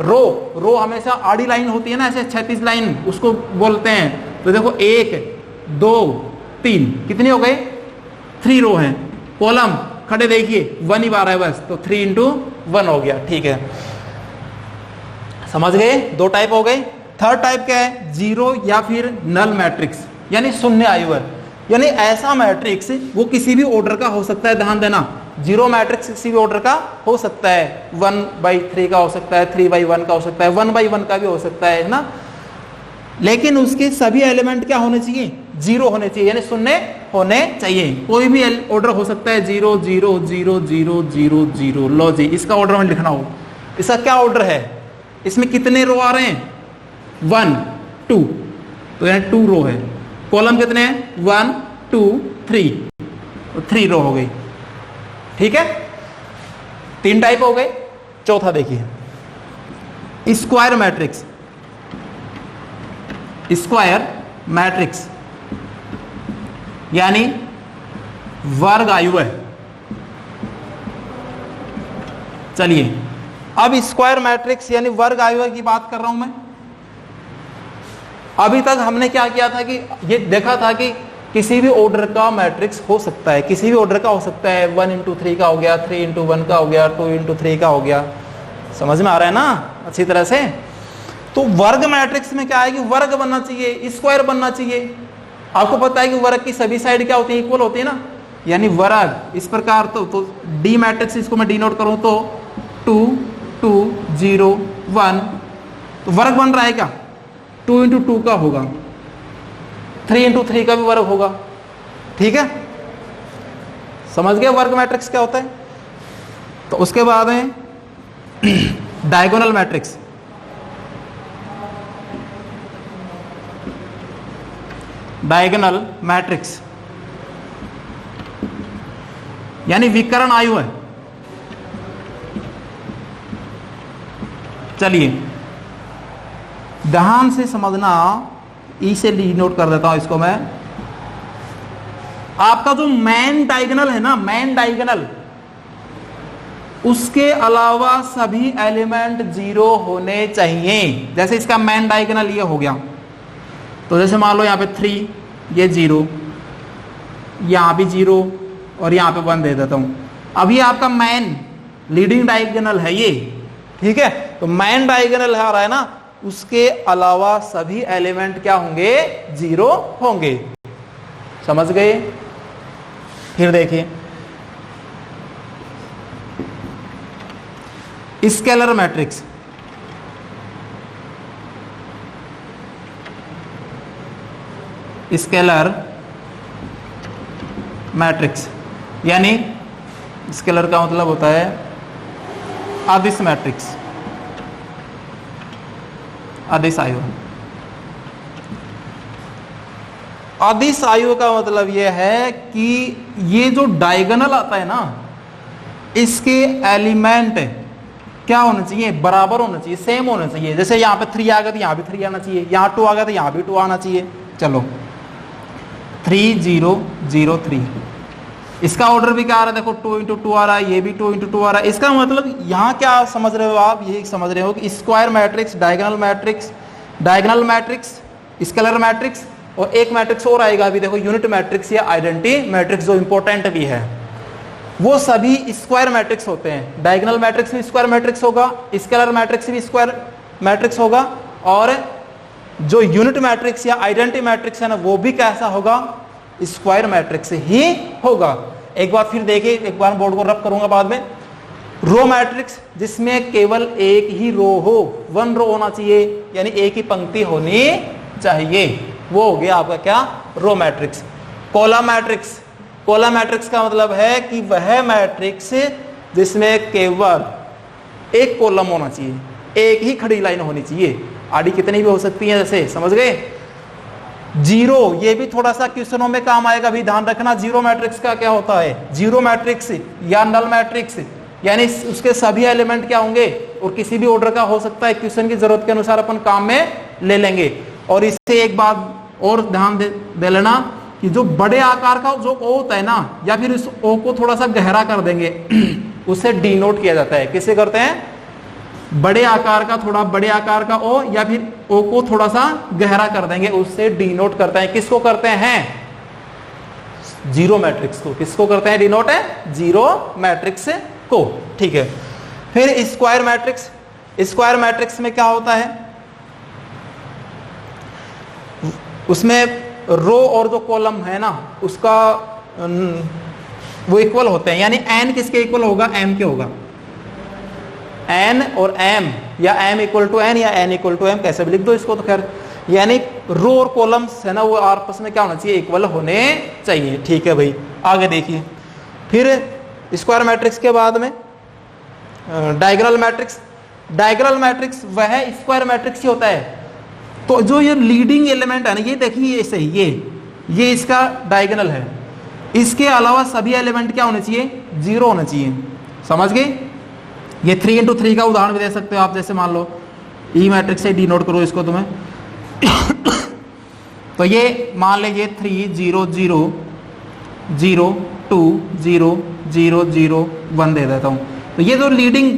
रो हमेशा आड़ी लाइन होती है ना, ऐसे 36 लाइन उसको बोलते हैं। तो देखो 1 2 3 कितने हो गए, 3 रो हैं। कॉलम खड़े देखिए 1 ही बार है बस, तो 3 into 1 हो गया। ठीक है, समझ गए। 2 टाइप हो गए। थर्ड टाइप क्या है, जीरो या फिर नल मैट्रिक्स, यानी शून्य आयु है। यानी ऐसा मैट्रिक्स वो किसी भी ऑर्डर का हो सकता है, ध्यान देना। जीरो मैट्रिक्स किसी भी ऑर्डर का हो सकता है, 1/3 का हो सकता है, 3/1 का हो सकता है, 1/1 का भी हो सकता है ना। लेकिन उसके सभी एलिमेंट क्या होने चाहिए, जीरो होने चाहिए, यानी शून्य होने चाहिए। कोई भी ऑर्डर हो सकता है 0 0 0 0 0 0। लो जी, इसका ऑर्डर में लिखना हो, इसका क्या ऑर्डर है, इसमें कितने रो आ रहे हैं, 1 2, तो यानी 2 रो है। कॉलम कितने हैं, 1 2 3, तो 3 रो हो गई। ठीक है, 3 टाइप हो गए। चौथा देखिए, स्क्वायर मैट्रिक्स। स्क्वायर मैट्रिक्स यानी वर्ग आयु है। चलिए अब स्क्वायर मैट्रिक्स यानी वर्ग आयु की बात कर रहा हूं मैं। अभी तक हमने क्या किया था कि ये देखा था कि किसी भी ऑर्डर का मैट्रिक्स हो सकता है, किसी भी ऑर्डर का हो सकता है। 1 into 3 का हो गया, 3 into 1 का हो गया, 2 into 3 का हो गया। समझ में आ रहा है ना अच्छी तरह से। तो वर्ग मैट्रिक्स में क्या है कि वर्ग बनना चाहिए, स्क्वायर बनना चाहिए। आपको पता है कि वर्ग की सभी साइड क्या होती है, इक्वल होती है ना। यानी वर्ग इस प्रकार तो डी मैट्रिक्स, इसको मैं डिनोट करूं तो 2 2 0 1, तो वर्ग बन रहा है क्या, 2 into 2 का होगा, 3 into 3 का भी वर्ग होगा। ठीक है, समझ गए वर्ग मैट्रिक्स क्या होता है। तो उसके बाद है डायगोनल मैट्रिक्स। डायगोनल मैट्रिक्स यानी विकर्ण आयु है। चलिए ध्यान से समझना, ई से डिनोट कर देता हूं इसको मैं। आपका जो मेन डायगोनल है ना, मेन डायगोनल, उसके अलावा सभी एलिमेंट 0 होने चाहिए। जैसे इसका मेन डायगोनल ये हो गया, तो जैसे मान लो यहाँ पे 3, ये 0, यहाँ भी 0 और यहाँ पे 1 दे देता हूं। अब ये आपका मेन लीडिंग डायगोनल है ये। ठीक है, तो मेन डायगोनल आ रहा है ना, उसके अलावा सभी एलिमेंट क्या होंगे, 0 होंगे। समझ गए। फिर देखिए स्केलर मैट्रिक्स। स्केलर मैट्रिक्स यानी स्केलर का मतलब होता है अदिश मैट्रिक्स, अदिश आयु। अदिश आयु का मतलब यह है कि ये जो डायगोनल आता है ना, इसके एलिमेंट क्या होना चाहिए, बराबर होना चाहिए, सेम होना चाहिए। जैसे यहाँ पे 3 आ गया तो यहाँ भी 3 आना चाहिए, यहाँ 2 आ गया तो यहाँ भी 2 आना चाहिए। चलो 3 0 0 3, इसका ऑर्डर भी क्या आ रहा है, देखो 2 into 2 आ रहा है, ये भी 2 into 2 आ रहा है। इसका मतलब यहाँ क्या समझ रहे हो आप, यही समझ रहे हो कि square matrix, diagonal matrix, scalar matrix, और एक मैट्रिक्स और आएगा अभी देखो, यूनिट मैट्रिक्स या आइडेंटिटी मैट्रिक्स, जो इंपॉर्टेंट भी है। वो सभी स्क्वायर मैट्रिक्स होते हैं। डायगोनल मैट्रिक्स भी स्क्वायर मैट्रिक्स होगा, स्केलर मैट्रिक्स भी स्क्वायर मैट्रिक्स होगा, और जो यूनिट मैट्रिक्स या आइडेंटिटी मैट्रिक्स है ना, वो भी कैसा होगा, स्क्वायर मैट्रिक्स ही होगा। एक बार फिर देखिए, एक बार बोर्ड को रब करूंगा बाद में। रो मैट्रिक्स जिसमें केवल एक ही रो हो, 1 रो होना चाहिए, यानी एक ही पंक्ति होनी चाहिए, वो हो गया आपका क्या, row matrix. Column matrix, column matrix का मतलब है कि वह मैट्रिक्स जिसमें केवल एक कॉलम होना चाहिए, एक ही खड़ी लाइन होनी चाहिए, आड़ी कितनी भी हो सकती है, जैसे समझ गए। जीरो, ये भी थोड़ा सा क्वेश्चनों में काम आएगा, भी ध्यान रखना। जीरो मैट्रिक्स का क्या होता है? जीरो मैट्रिक्स या नल मैट्रिक्स, यानी उसके सभी एलिमेंट क्या होंगे और किसी भी ऑर्डर का हो सकता है, क्वेश्चन की जरूरत के अनुसार अपन काम में ले लेंगे। और इससे एक बात और ध्यान दे लेना कि जो बड़े आकार का जो ओ होता है ना, या फिर इस ओ को थोड़ा सा गहरा कर देंगे उसे डिनोट किया जाता है। किसे करते हैं? बड़े आकार का, थोड़ा बड़े आकार का ओ, या फिर ओ को थोड़ा सा गहरा कर देंगे, उससे डिनोट करते हैं। किसको करते हैं? जीरो मैट्रिक्स को। किसको करते हैं डिनोट? है जीरो मैट्रिक्स को। ठीक है। फिर स्क्वायर मैट्रिक्स। स्क्वायर मैट्रिक्स में क्या होता है? उसमें रो और जो कॉलम है ना, उसका वो इक्वल होते हैं, यानी एन किसके इक्वल होगा? एम के होगा। एन और एम, या एम इक्वल टू एन या एन इक्वल टू एम, कैसे भी लिख दो इसको, तो खैर यानी रो और कॉलम्स है ना, वो आपस में क्या होना चाहिए? इक्वल होने चाहिए। ठीक है भाई, आगे देखिए। फिर स्क्वायर मैट्रिक्स के बाद में डायगोनल मैट्रिक्स। डायगोनल मैट्रिक्स वह स्क्वायर मैट्रिक्स ही होता है। तो जो ये लीडिंग एलिमेंट है ना, ये देखिए, ये सही, ये इसका डायगोनल है। इसके अलावा सभी एलिमेंट क्या होने चाहिए? जीरो होना चाहिए। समझ गए? ये 3 into 3 का उदाहरण भी दे सकते हो आप, जैसे मान लो ई मैट्रिक्स से डिनोट करो इसको तुम्हें तो ये मान लीजिए 3 0 0 0 2 0 0 0 1 दे देता हूं। तो ये जो लीडिंग,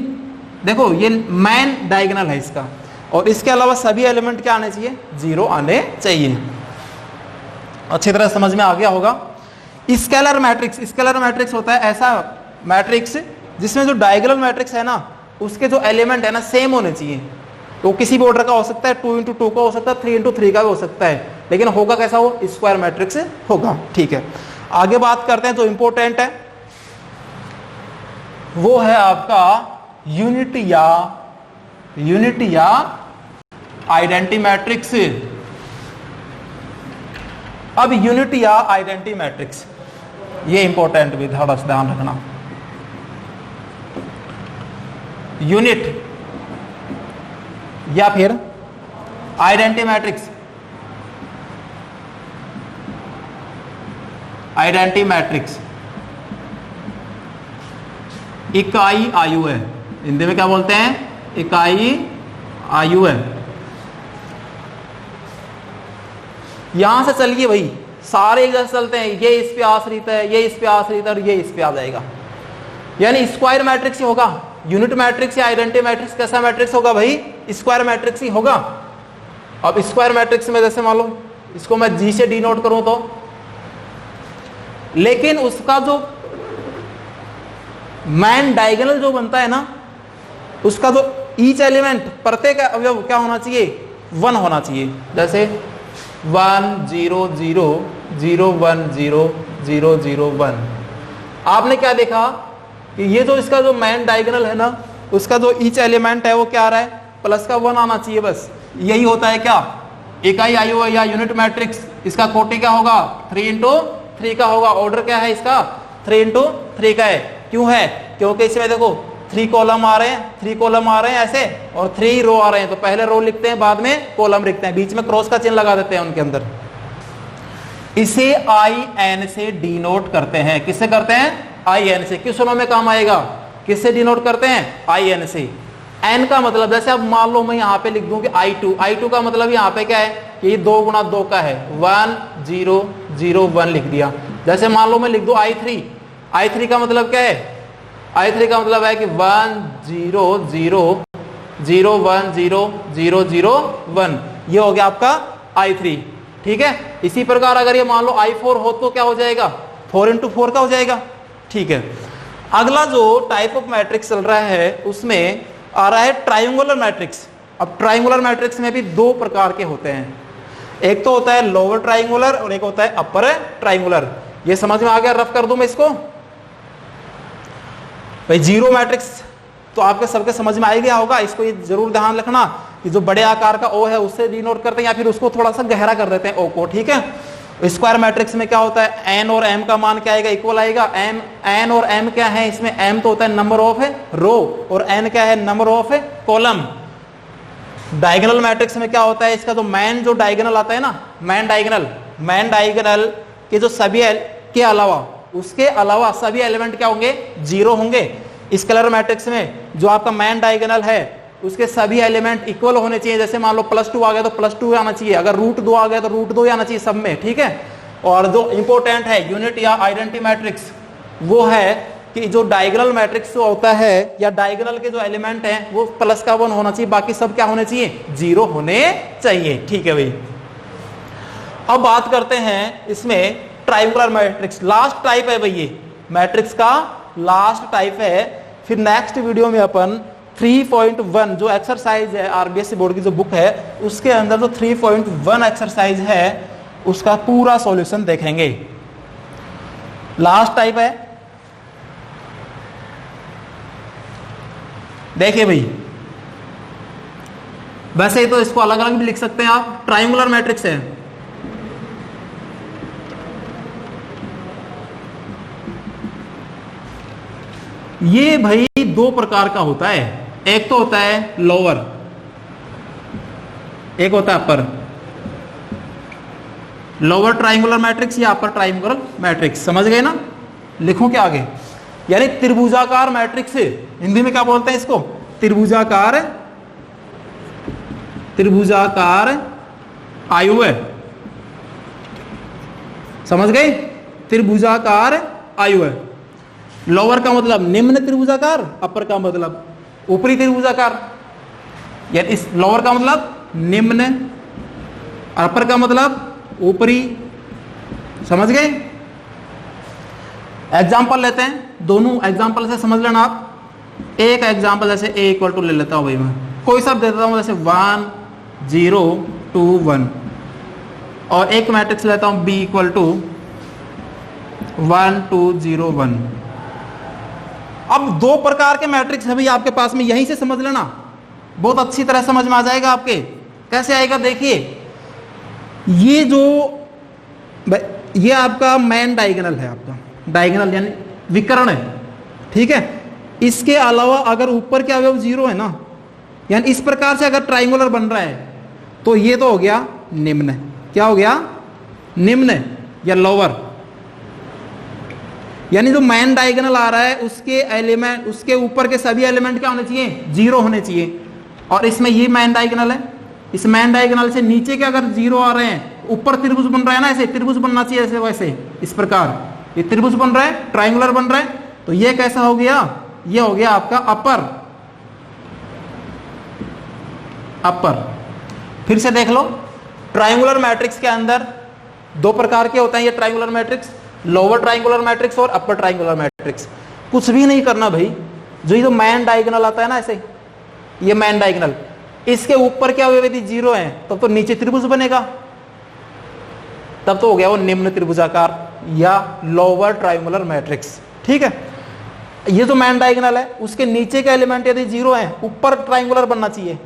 देखो ये मैन डायगोनल है इसका, और इसके अलावा सभी एलिमेंट क्या आने चाहिए? जीरो आने चाहिए। अच्छी तरह समझ में आ गया होगा। Scalar matrix. स्केलर मैट्रिक्स होता है ऐसा मैट्रिक्स जिसमें जो डायगोनल मैट्रिक्स है ना, उसके जो एलिमेंट है ना सेम होने चाहिए। तो किसी भी ऑर्डर का हो सकता है, 2 into 2 का हो सकता है, 3 into 3 का भी हो सकता है, लेकिन होगा कैसा? वो स्क्वायर मैट्रिक्स होगा। ठीक है, आगे बात करते हैं। जो इंपॉर्टेंट है वो है आपका यूनिट या आइडेंटिटी मैट्रिक्स। अब यूनिट या आइडेंटिटी मैट्रिक्स, ये इंपॉर्टेंट भी थोड़ा सा ध्यान रखना। यूनिट या फिर आइडेंटिटी मैट्रिक्स। आइडेंटिटी मैट्रिक्स इकाई आयु है। हिंदी में क्या बोलते हैं? इकाई आयु है। यहां से चलिए भाई, सारे एक जैसे चलते हैं। ये इस पे आश्रित है, ये इस पे आश्रित है, और ये इस पे आ जाएगा, यानी स्क्वायर मैट्रिक्स ही होगा। यूनिट मैट्रिक्स या आइडेंटिटी मैट्रिक्स कैसा मैट्रिक्स होगा भाई? स्क्वायर मैट्रिक्स ही होगा। अब स्क्वायर मैट्रिक्स में जैसे मान लो इसको मैं जी से डिनोट करूं तो, लेकिन उसका जो मैन डायगोनल जो बनता है ना, उसका जो ईच एलिमेंट, प्रत्येक अवयव क्या होना चाहिए? 1 होना चाहिए। जैसे 1 0 0 0 1 0 0 0 1। आपने क्या देखा कि ये जो इसका जो मैन डायगोनल है ना, उसका जो ईच एलिमेंट है वो क्या आ रहा है? प्लस का 1 आना चाहिए। बस यही होता है क्या? इकाई आयु या यूनिट मैट्रिक्स। इसका कोटि क्या होगा? 3 into 3 का होगा। ऑर्डर क्या है इसका? 3 into 3 का है। क्यों है? क्योंकि इसमें देखो 3 कॉलम आ रहे हैं, 3 कॉलम आ रहे हैं ऐसे, और 3 रो आ रहे हैं। तो पहले रो लिखते हैं, बाद में कॉलम लिखते हैं, बीच में क्रॉस का चिन्ह लगा देते हैं उनके अंदर। इसे IN से डिनोट करते हैं। किससे करते हैं? IN से। क्वेश्चनों में काम आएगा। किससे डिनोट करते हैं? IN से। n का मतलब, जैसे अब मान लो मैं यहाँ पे लिख दूं कि I2 का मतलब यहाँ पे क्या है कि 2 गुणा 2 का है, 1 0 0 1 लिख दिया। जैसे मान लो मैं लिख दूं I3 का मतलब क्या है? I3 का मतलब है कि 1 0 0 0 1 0 0 0 1, ये हो गया आपका I3। ठीक है, इसी प्रकार अगर ये मान लो I4 हो तो क्या हो जाएगा? 4 into 4 का हो जाएगा। ठीक है, अगला जो टाइप ऑफ मैट्रिक्स चल रहा है उसमें आ रहा है ट्रायंगुलर मैट्रिक्स। अब ट्रायंगुलर मैट्रिक्स में भी 2 प्रकार के होते हैं। एक तो होता है लोअर ट्रायंगुलर और एक होता है अपर ट्रायंगुलर। ये समझ में आ गया? रफ कर दूं मैं इसको भाई। जीरो मैट्रिक्स तो आपके सबके समझ में आ गया होगा। इसको ये जरूर ध्यान रखना कि जो बड़े आकार का ओ है उससे डिनोट करते हैं, या फिर उसको थोड़ा सा गहरा कर देते हैं ओ को। ठीक है, स्क्वायर मैट्रिक्स में क्या होता है, एन और एम का मान क्या आएगा, इक्वल आएगा। एन और एम क्या है, इसमें एम तो होता है नंबर ऑफ रो और एन क्या है, number of column. Diagonal matrix में क्या होता है, इसका तो मैन जो डायगोनल आता है ना, मैन डायगोनल के जो सभी के अलावा, उसके अलावा सभी एलिमेंट क्या होंगे, जीरो होंगे। स्केलर मैट्रिक्स में जो आपका मैन डायगोनल है उसके सभी एलिमेंट इक्वल होने चाहिए। जैसे मान लो +2 आ गया तो +2 आना चाहिए, अगर √2 आ गया तो √2 आना चाहिए सब में, ठीक है। और जो इंपॉर्टेंट है यूनिट या आइडेंटिटी मैट्रिक्स, वो है कि जो डायगोनल मैट्रिक्स होता है या डायगोनल के जो एलिमेंट हैं वो +1 होना चाहिए, बाकी सब क्या होने चाहिए, 0 होने चाहिए, ठीक है भाई। अब बात करते हैं इसमें ट्रायंगुलर मैट्रिक्स, लास्ट टाइप है भाई, ये मैट्रिक्स का लास्ट टाइप है। फिर नेक्स्ट वीडियो में अपन 3.1 जो एक्सरसाइज है, आरबीएससी बोर्ड की जो बुक है उसके अंदर जो 3.1 एक्सरसाइज है उसका पूरा सॉल्यूशन देखेंगे। लास्ट टाइप है, देखिए भाई, वैसे ही तो इसको अलग अलग भी लिख सकते हैं आप। ट्रायंगुलर मैट्रिक्स है, ये भाई दो प्रकार का होता है, एक तो होता है लोअर, एक होता है अपर। लोअर ट्रायंगुलर मैट्रिक्स या अपर ट्रायंगुलर मैट्रिक्स, समझ गए ना। लिखो क्या आगे, यानी त्रिभुजाकार मैट्रिक्स, हिंदी में क्या बोलते हैं इसको, त्रिभुजाकार आयुव्य, समझ गए, त्रिभुजाकार आयुव्य। लोअर का मतलब निम्न त्रिभुजाकार, अपर का मतलब ऊपरी त्रिभुजाकार। यानी इस लोअर का मतलब निम्न, अपर का मतलब ऊपरी, समझ गए। एग्जाम्पल लेते हैं, दोनों एग्जाम्पल से समझ लेना आप। एक एग्जाम्पल जैसे a इक्वल टू ले लेता हूं भाई, मैं कोई सा देता हूं जैसे 1 0 2 1, और एक मैट्रिक्स लेता हूं b इक्वल टू 1 2 0 1। अब दो प्रकार के मैट्रिक्स है भाई आपके पास में, यहीं से समझ लेना, बहुत अच्छी तरह समझ में आ जाएगा आपके। कैसे आएगा देखिए, ये आपका मैन डायगोनल है, आपका डायगोनल यानी विकर्ण है, ठीक है। इसके अलावा अगर ऊपर के अवयव 0 है ना, यानी इस प्रकार से अगर ट्रायंगुलर बन रहा है तो ये तो हो गया निम्न। क्या हो गया, निम्न या लोअर। यानी जो मैन डायगोनल आ रहा है उसके एलिमेंट, उसके ऊपर के सभी एलिमेंट क्या होने चाहिए, 0 होने चाहिए। और इसमें ये मैन डायगोनल है, इस मैन डायगोनल से नीचे के अगर 0 आ रहे हैं, ऊपर त्रिभुज बन रहा है ना, ऐसे त्रिभुज बनना चाहिए ऐसे वैसे, इस प्रकार ये त्रिभुज बन रहा है, ट्रायंगुलर बन रहा है, तो ये कैसा हो गया, ये हो गया आपका अपर। फिर से देख लो, ट्रायंगुलर मैट्रिक्स के अंदर दो प्रकार के होते हैं ये triangular matrix, lower triangular matrix और अपर ट्रायंगुलर मैट्रिक्स। कुछ भी नहीं करना भाई, जो मैन डायगोनल आता है ना ऐसे, ये मैन डायगोनल, इसके ऊपर क्या हुए यदि 0 है तब तो नीचे त्रिभुज बनेगा, तब तो हो गया वो निम्न त्रिभुजाकार या लोअर ट्रायंगुलर मैट्रिक्स, ठीक है। ये जो मैन डायगोनल है उसके नीचे के एलिमेंट यदि 0 है, ऊपर ट्रायंगुलर बनना चाहिए,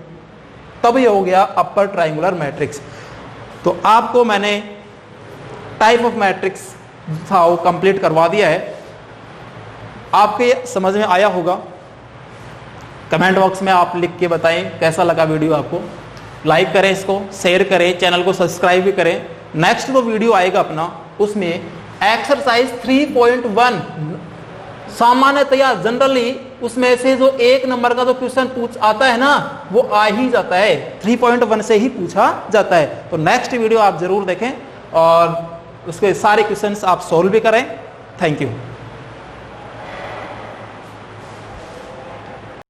तब ये हो गया अपर ट्रायंगुलर मैट्रिक्स। तो आपको मैंने टाइप ऑफ मैट्रिक्स था वो कंप्लीट करवा दिया है, आपके समझ में आया होगा। कमेंट बॉक्स में आप लिख के बताएं कैसा लगा वीडियो आपको। लाइक करें इसको, शेयर करें, चैनल को सब्सक्राइब भी करें। नेक्स्ट जो वीडियो आएगा अपना, उसमें एक्सरसाइज 3.1 सामान्यतया जनरली उसमें से जो 1 नंबर का जो क्वेश्चन पूछ आता है ना, वो आ ही जाता है, 3.1 से ही पूछा जाता है। तो नेक्स्ट वीडियो आप जरूर देखें और उसके सारे क्वेश्चंस आप सॉल्व भी करें। Thank you.